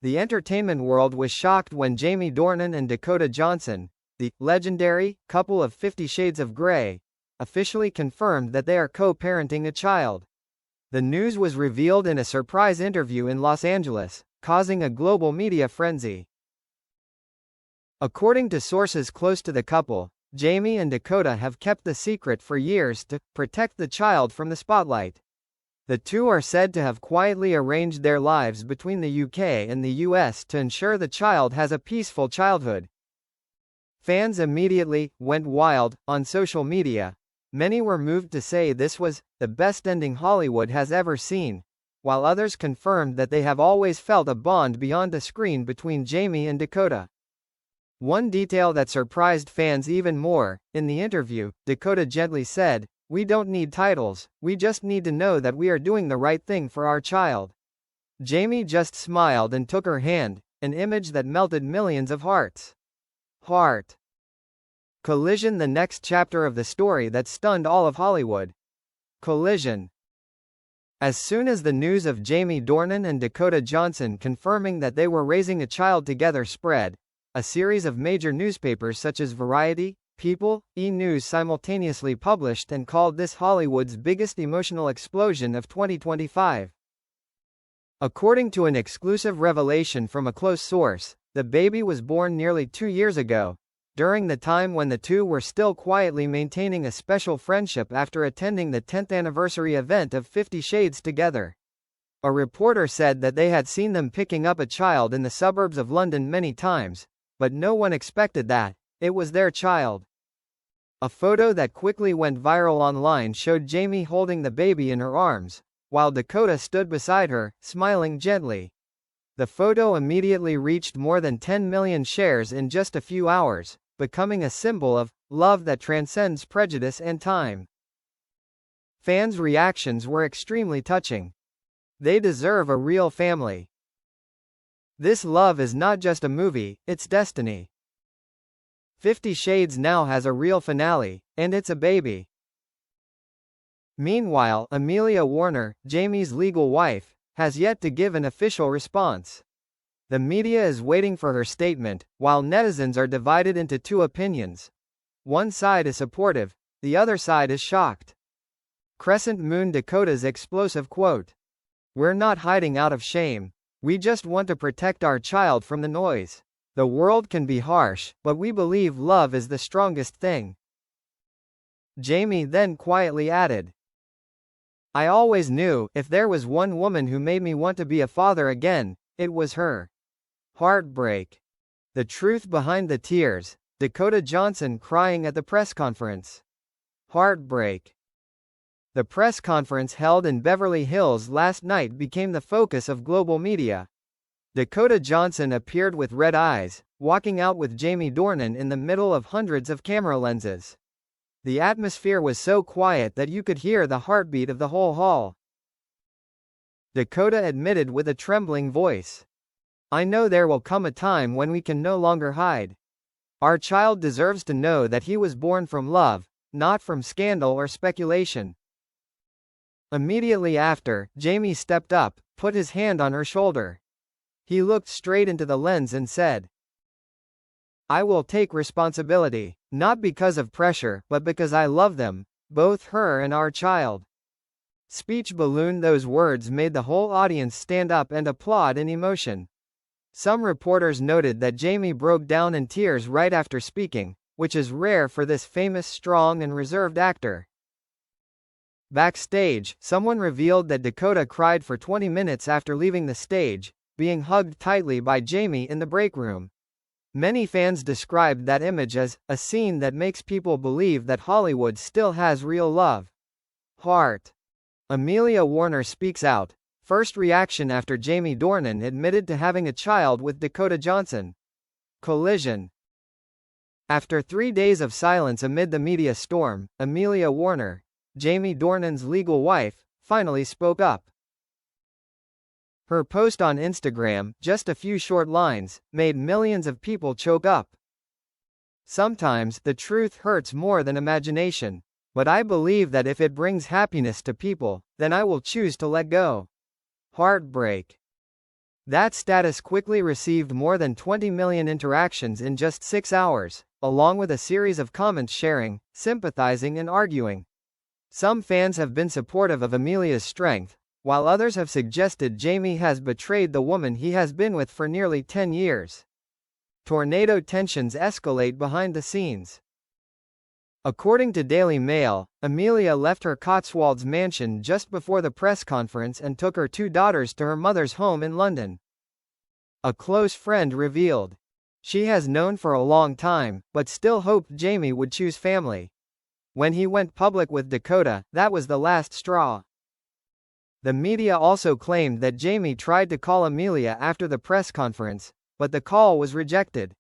The entertainment world was shocked when Jamie Dornan and Dakota Johnson, the legendary couple of 50 Shades of Grey, officially confirmed that they are co-parenting a child. The news was revealed in a surprise interview in Los Angeles, causing a global media frenzy. According to sources close to the couple, Jamie and Dakota have kept the secret for years to protect the child from the spotlight. The two are said to have quietly arranged their lives between the UK and the US to ensure the child has a peaceful childhood. Fans immediately went wild on social media. Many were moved to say this was the best ending Hollywood has ever seen, while others confirmed that they have always felt a bond beyond the screen between Jamie and Dakota. One detail that surprised fans even more: in the interview, Dakota gently said, "We don't need titles, we just need to know that we are doing the right thing for our child." Jamie just smiled and took her hand, an image that melted millions of hearts. Heart. Collision: the next chapter of the story that stunned all of Hollywood. Collision. As soon as the news of Jamie Dornan and Dakota Johnson confirming that they were raising a child together spread, a series of major newspapers such as Variety, People, E! News simultaneously published and called this Hollywood's biggest emotional explosion of 2025. According to an exclusive revelation from a close source, the baby was born nearly 2 years ago, during the time when the two were still quietly maintaining a special friendship after attending the 10th anniversary event of 50 Shades together. A reporter said that they had seen them picking up a child in the suburbs of London many times, but no one expected that it was their child. A photo that quickly went viral online showed Jamie holding the baby in her arms, while Dakota stood beside her, smiling gently. The photo immediately reached more than 10 million shares in just a few hours, becoming a symbol of love that transcends prejudice and time. Fans' reactions were extremely touching. They deserve a real family. This love is not just a movie, it's destiny. 50 Shades now has a real finale, and it's a baby. Meanwhile, Amelia Warner, Jamie's legal wife, has yet to give an official response. The media is waiting for her statement, while netizens are divided into two opinions. One side is supportive, the other side is shocked. Crescent Moon Dakota's explosive quote: "We're not hiding out of shame. We just want to protect our child from the noise. The world can be harsh, but we believe love is the strongest thing." Jamie then quietly added, "I always knew, if there was one woman who made me want to be a father again, it was her." Heartbreak. The truth behind the tears: Dakota Johnson crying at the press conference. Heartbreak. The press conference held in Beverly Hills last night became the focus of global media. Dakota Johnson appeared with red eyes, walking out with Jamie Dornan in the middle of hundreds of camera lenses. The atmosphere was so quiet that you could hear the heartbeat of the whole hall. Dakota admitted with a trembling voice, "I know there will come a time when we can no longer hide. Our child deserves to know that he was born from love, not from scandal or speculation." Immediately after, Jamie stepped up, put his hand on her shoulder. He looked straight into the lens and said, "I will take responsibility, not because of pressure, but because I love them, both her and our child." Speech balloon. Those words made the whole audience stand up and applaud in emotion. Some reporters noted that Jamie broke down in tears right after speaking, which is rare for this famous, strong and reserved actor. Backstage, someone revealed that Dakota cried for 20 minutes after leaving the stage, being hugged tightly by Jamie in the break room. Many fans described that image as a scene that makes people believe that Hollywood still has real love. Heart. Amelia Warner speaks out. First reaction after Jamie Dornan admitted to having a child with Dakota Johnson. Collision. After 3 days of silence amid the media storm, Amelia Warner, Jamie Dornan's legal wife, finally spoke up. Her post on Instagram, just a few short lines, made millions of people choke up. "Sometimes the truth hurts more than imagination, but I believe that if it brings happiness to people, then I will choose to let go." Heartbreak. That status quickly received more than 20 million interactions in just 6 hours, along with a series of comments sharing, sympathizing and arguing. Some fans have been supportive of Amelia's strength, while others have suggested Jamie has betrayed the woman he has been with for nearly 10 years. Tornado tensions escalate behind the scenes. According to Daily Mail, Amelia left her Cotswolds mansion just before the press conference and took her 2 daughters to her mother's home in London. A close friend revealed. She has known for a long time, but still hoped Jamie would choose family. When he went public with Dakota, that was the last straw. The media also claimed that Jamie tried to call Amelia after the press conference, but the call was rejected.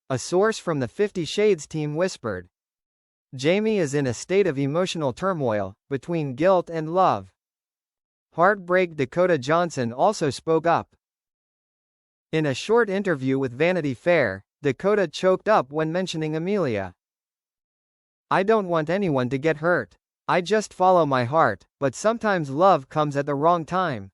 A source from the 50 Shades team whispered. Jamie is in a state of emotional turmoil, between guilt and love. Heartbreak Dakota Johnson also spoke up. In a short interview with Vanity Fair, Dakota choked up when mentioning Amelia. I don't want anyone to get hurt. I just follow my heart, but sometimes love comes at the wrong time.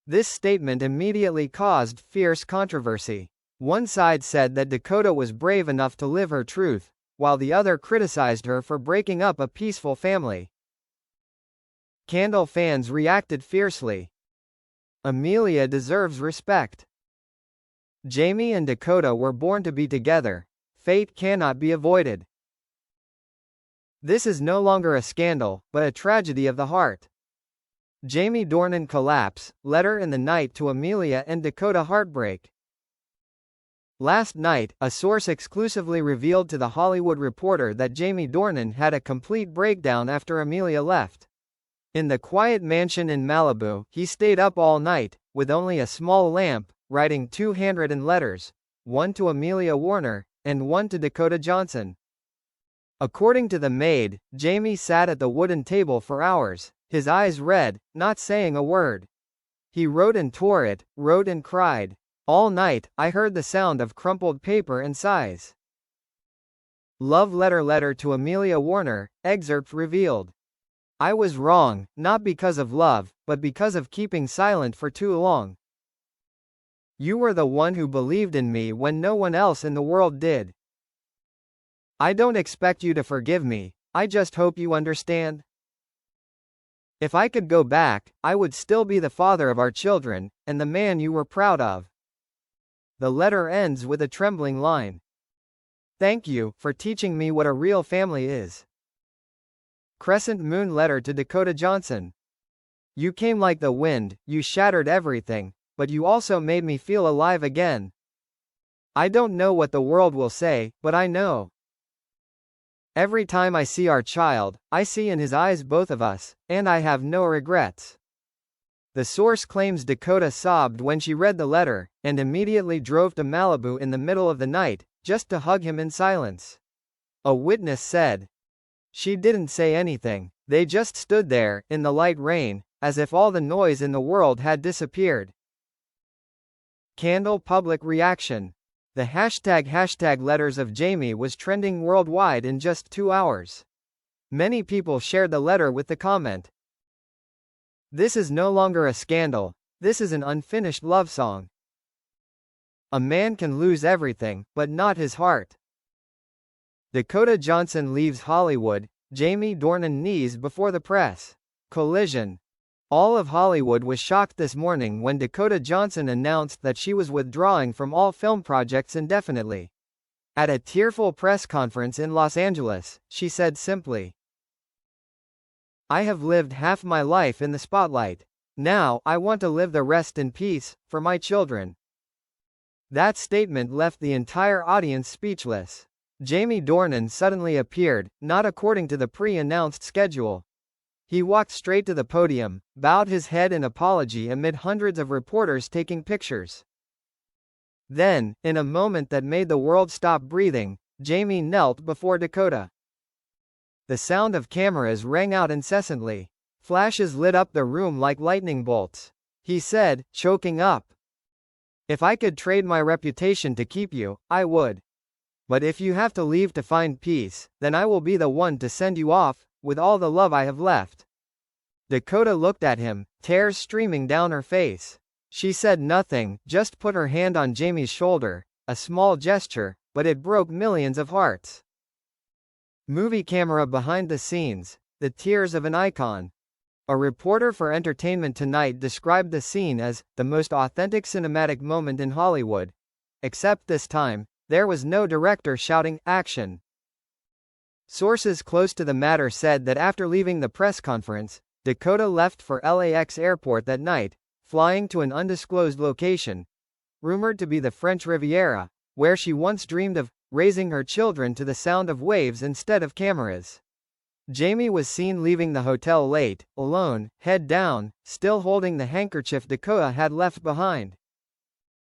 This statement immediately caused fierce controversy. One side said that Dakota was brave enough to live her truth, while the other criticized her for breaking up a peaceful family. Candle fans reacted fiercely. Amelia deserves respect. Jamie and Dakota were born to be together. Fate cannot be avoided. This is no longer a scandal, but a tragedy of the heart. Jamie Dornan collapse, letter in the night to Amelia and Dakota heartbreak. Last night, a source exclusively revealed to The Hollywood Reporter that Jamie Dornan had a complete breakdown after Amelia left. In the quiet mansion in Malibu, he stayed up all night, with only a small lamp, writing 2 handwritten letters, one to Amelia Warner, and one to Dakota Johnson. According to the maid, Jamie sat at the wooden table for hours, his eyes red, not saying a word. He wrote and tore it, wrote and cried. All night, I heard the sound of crumpled paper and sighs. Love letter to Amelia Warner, excerpt revealed. I was wrong, not because of love, but because of keeping silent for too long. You were the one who believed in me when no one else in the world did. I don't expect you to forgive me, I just hope you understand. If I could go back, I would still be the father of our children, and the man you were proud of. The letter ends with a trembling line. Thank you for teaching me what a real family is. Crescent moon letter to Dakota Johnson. You came like the wind, you shattered everything, but you also made me feel alive again. I don't know what the world will say, but I know. Every time I see our child, I see in his eyes both of us, and I have no regrets. The source claims Dakota sobbed when she read the letter, and immediately drove to Malibu in the middle of the night, just to hug him in silence. A witness said. She didn't say anything, they just stood there, in the light rain, as if all the noise in the world had disappeared. Candle public reaction. The hashtag letters of Jamie was trending worldwide in just 2 hours. Many people shared the letter with the comment. This is no longer a scandal, this is an unfinished love song. A man can lose everything, but not his heart. Dakota Johnson leaves Hollywood, Jamie Dornan knees before the press. Collision. All of Hollywood was shocked this morning when Dakota Johnson announced that she was withdrawing from all film projects indefinitely. At a tearful press conference in Los Angeles, she said simply, I have lived half my life in the spotlight. Now, I want to live the rest in peace, for my children. That statement left the entire audience speechless. Jamie Dornan suddenly appeared, not according to the pre-announced schedule. He walked straight to the podium, bowed his head in apology amid hundreds of reporters taking pictures. Then, in a moment that made the world stop breathing, Jamie knelt before Dakota. The sound of cameras rang out incessantly. Flashes lit up the room like lightning bolts. He said, choking up, If I could trade my reputation to keep you, I would. But if you have to leave to find peace, then I will be the one to send you off, with all the love I have left. Dakota looked at him, tears streaming down her face. She said nothing, just put her hand on Jamie's shoulder, a small gesture, but it broke millions of hearts. Movie camera behind the scenes, the tears of an icon. A reporter for Entertainment Tonight described the scene as the most authentic cinematic moment in Hollywood. Except this time, there was no director shouting, "Action." Sources close to the matter said that after leaving the press conference, Dakota left for LAX airport that night, flying to an undisclosed location, rumored to be the French Riviera, where she once dreamed of raising her children to the sound of waves instead of cameras. Jamie was seen leaving the hotel late, alone, head down, still holding the handkerchief Dakota had left behind.